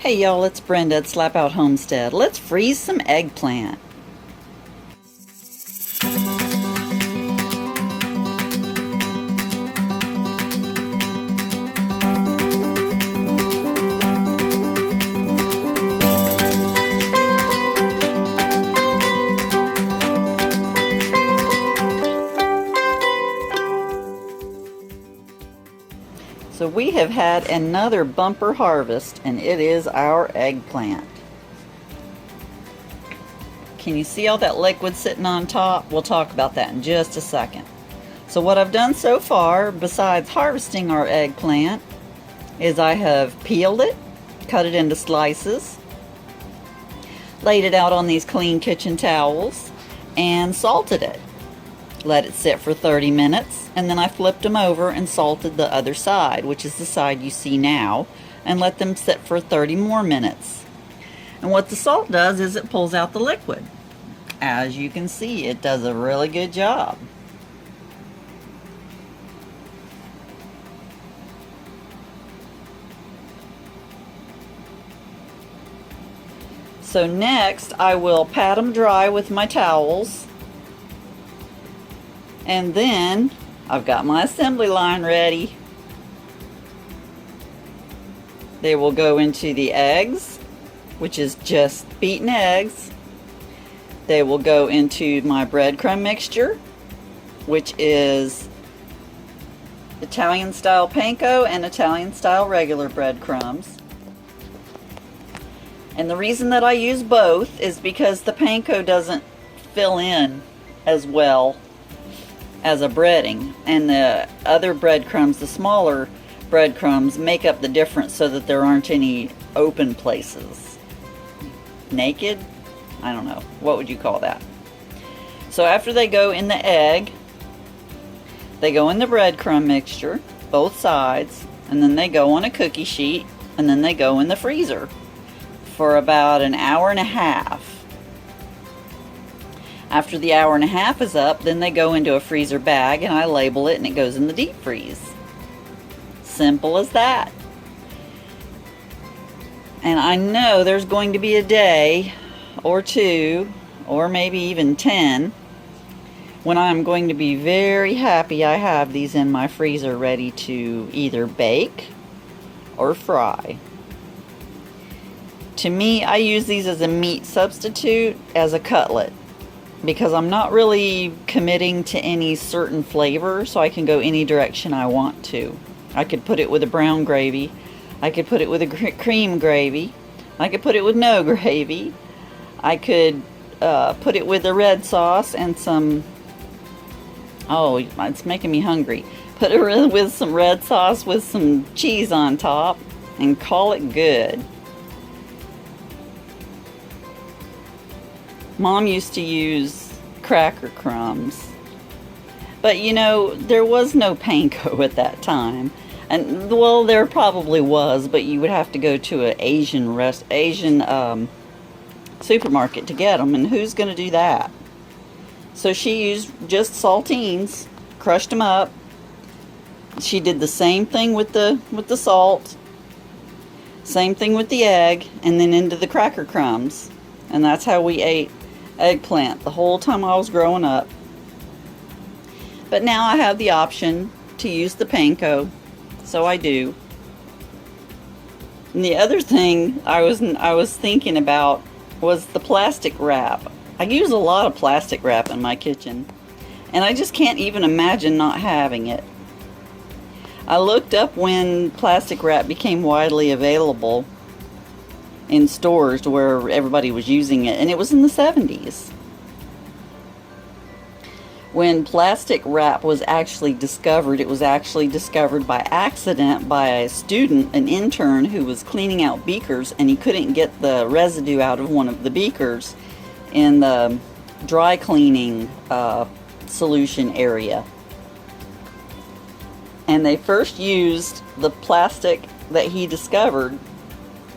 Hey y'all, it's Brenda at Slapout Homestead. Let's freeze some eggplant. So we have had another bumper harvest, and it is our eggplant. Can you see all that liquid sitting on top? We'll talk about that in just a second. So what I've done so far, besides harvesting our eggplant, is I have peeled it, cut it into slices, laid it out on these clean kitchen towels, and salted it. Let it sit for 30 minutes, and then I flipped them over and salted the other side, which is the side you see now, and let them sit for 30 more minutes. And what the salt does is it pulls out the liquid. As you can see, it does a really good job. So next, I will pat them dry with my towels. And then I've got my assembly line ready. They will go into the eggs, which is just beaten eggs. They will go into my breadcrumb mixture, which is Italian style panko and Italian style regular breadcrumbs. And the reason that I use both is because the panko doesn't fill in as well as a breading, and the other breadcrumbs, the smaller breadcrumbs, make up the difference so that there aren't any open places. Naked? I don't know. What would you call that? So after they go in the egg, they go in the breadcrumb mixture, both sides, and then they go on a cookie sheet, and then they go in the freezer for about an hour and a half. After the hour and a half is up, then they go into a freezer bag and I label it and it goes in the deep freeze. Simple as that. And I know there's going to be a day or two, or maybe even 10, when I'm going to be very happy I have these in my freezer ready to either bake or fry. To me, I use these as a meat substitute, as a cutlet, because I'm not really committing to any certain flavor, so I can go any direction I want to. I could put it with a brown gravy, I could put it with a cream gravy, I could put it with no gravy, I could put it with a red sauce and some, oh, it's making me hungry. Put it with some red sauce with some cheese on top and call it good. Mom used to use cracker crumbs, but you know, there was no panko at that time. And well, there probably was, but you would have to go to an Asian supermarket to get them, and who's going to do that? So she used just saltines, crushed them up. She did the same thing with the salt, same thing with the egg, and then into the cracker crumbs. And that's how we ate eggplant the whole time I was growing up. But now I have the option to use the panko, so I do. And the other thing I was thinking about was the plastic wrap. I use a lot of plastic wrap in my kitchen, and I just can't even imagine not having it. I looked up when plastic wrap became widely available in stores to where everybody was using it, and it was in the 70s when plastic wrap was actually discovered. It was actually discovered by accident by a student, an intern, who was cleaning out beakers, and he couldn't get the residue out of one of the beakers in the dry cleaning solution area, and they first used the plastic that he discovered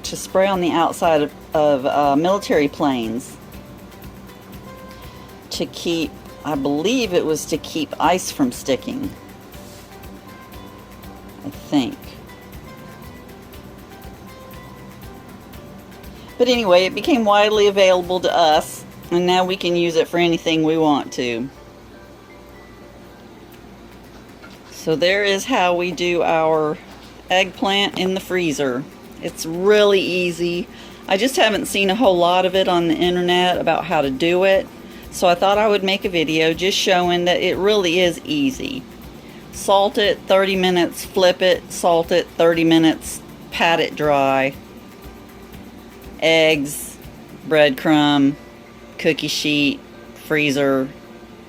to spray on the outside of military planes to keep, I believe it was to keep ice from sticking, I think. But anyway, it became widely available to us, and now we can use it for anything we want to. So there is how we do our eggplant in the freezer. It's really easy. I just haven't seen a whole lot of it on the internet about how to do it. So I thought I would make a video just showing that it really is easy. Salt it 30 minutes, flip it, salt it 30 minutes, pat it dry. Eggs, breadcrumb, cookie sheet, freezer,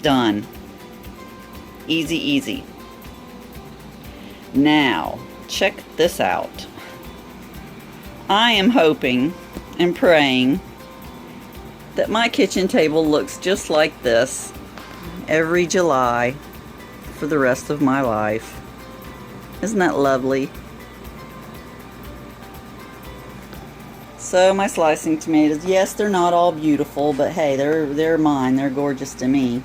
done. Easy, easy. Now, check this out. I am hoping and praying that my kitchen table looks just like this every July for the rest of my life. Isn't that lovely? So my slicing tomatoes, yes, they're not all beautiful, but hey, they're mine. They're gorgeous to me.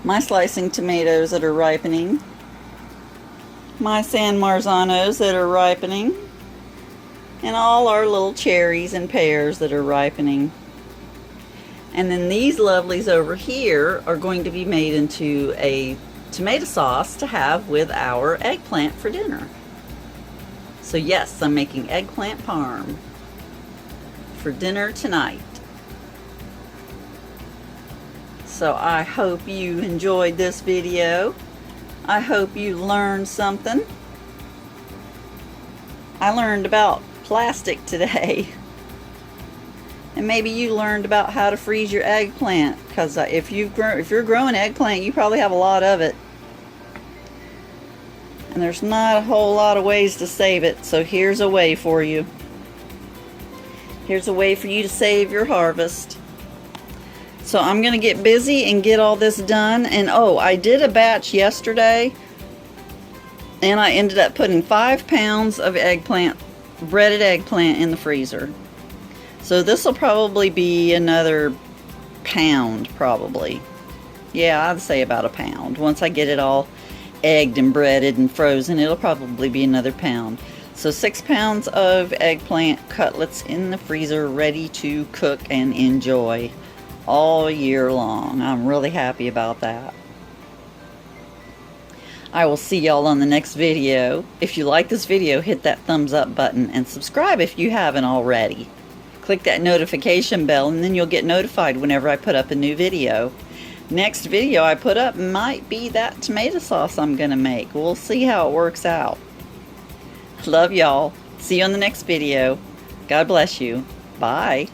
My slicing tomatoes that are ripening. My San Marzanos that are ripening. And all our little cherries and pears that are ripening. And then these lovelies over here are going to be made into a tomato sauce to have with our eggplant for dinner. So yes, I'm making eggplant parm for dinner tonight. So I hope you enjoyed this video. I hope you learned something. I learned about plastic today. And maybe you learned about how to freeze your eggplant, because if you're growing eggplant, you probably have a lot of it. And there's not a whole lot of ways to save it, so here's a way for you. Here's a way for you to save your harvest. So I'm going to get busy and get all this done. And oh, I did a batch yesterday, and I ended up putting 5 pounds of eggplant, breaded eggplant, in the freezer. So this will probably be another pound, probably. Yeah, I'd say about a pound. Once I get it all egged and breaded and frozen, it'll probably be another pound. So 6 pounds of eggplant cutlets in the freezer, ready to cook and enjoy all year long. I'm really happy about that. I will see y'all on the next video. If you like this video, hit that thumbs up button and subscribe if you haven't already. Click that notification bell and then you'll get notified whenever I put up a new video. Next video I put up might be that tomato sauce I'm gonna make. We'll see how it works out. Love y'all. See you on the next video. God bless you. Bye.